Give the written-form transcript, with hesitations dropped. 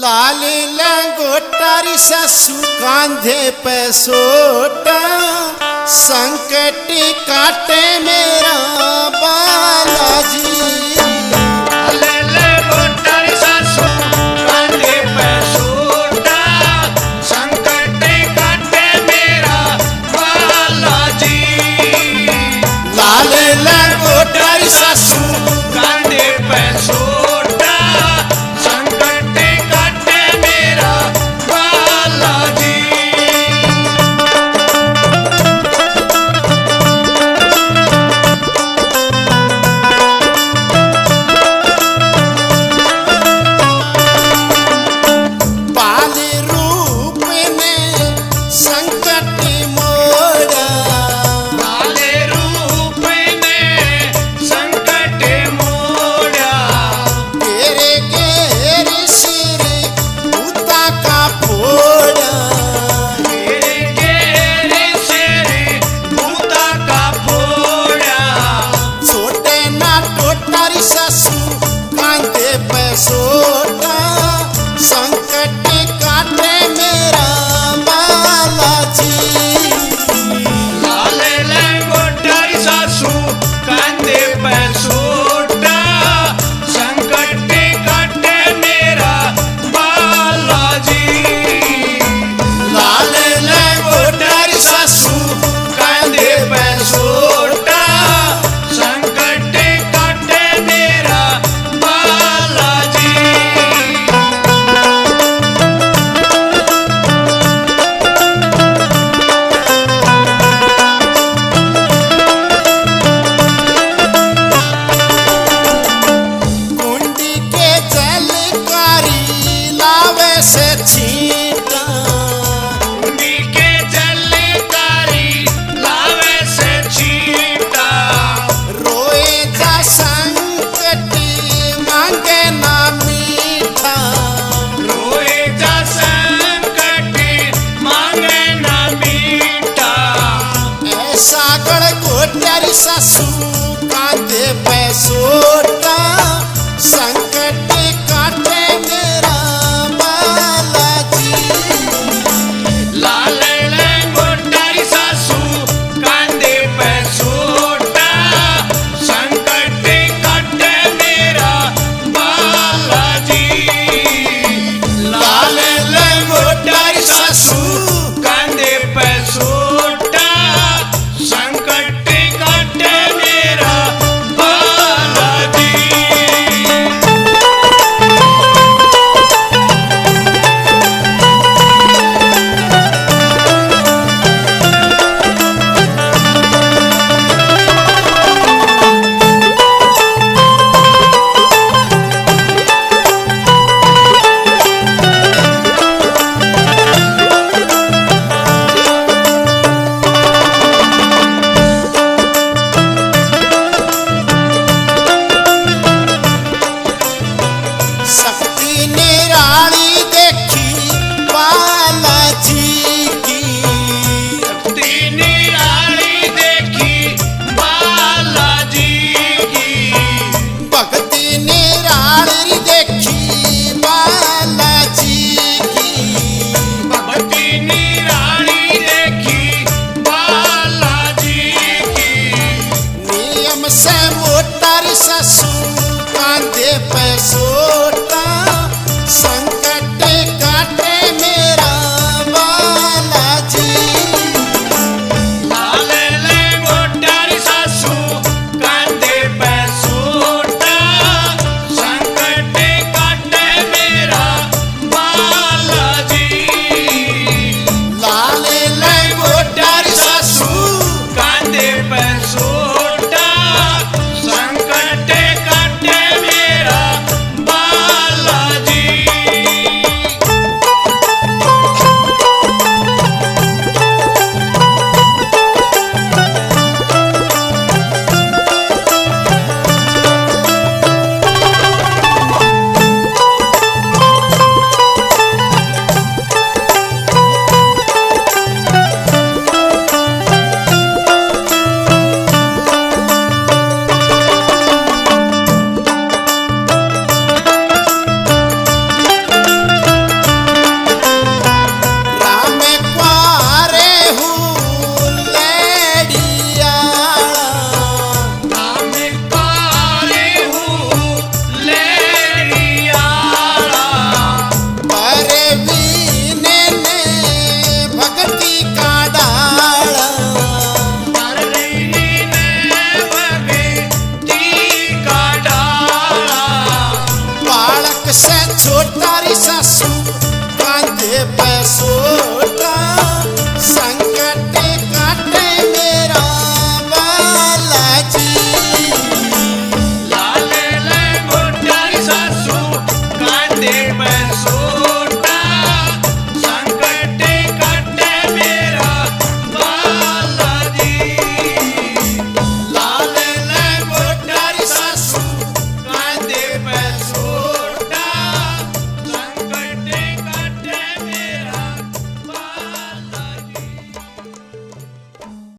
लाली लंगोटारी सासू कांधे पे सोटा, संकटी काटे मेरा बालाजी। लाली लंगोटारी सासू कांधे पे सोटा, संकटी काटे मेरा बालाजी। लाली लंगोटारी सासू कांधे पे सोटा, संकटी काटे मेरा बालाजी। बाली रूप ने संकटी मोड़ा, बाले रूप ने संकट मोड़ा, तेरे घेरे सिर भूता का फोड़ा। तेरे घेरे सिर भूता का फोड़ा। छोटे ना टोटारी सासू कांधे पे सोटा, संकट काटे मेरा बालाजी। लाले लंगोटारी सासू कांधे पे सोटा, संकट काटे मेरा बालाजी। लाले लंगोटारी सासू कांधे पे सोटा, संकट काटे मेरा बालाजी। कुंडी के जलकारी लावे से छींटा, कुंडी के जलकारी लावे से छींटा। रोए जा संकटी मांगे ना मीठा। रोए जा संकट मांगे ना मीठा। ऐसा गड़ गोटारी सासू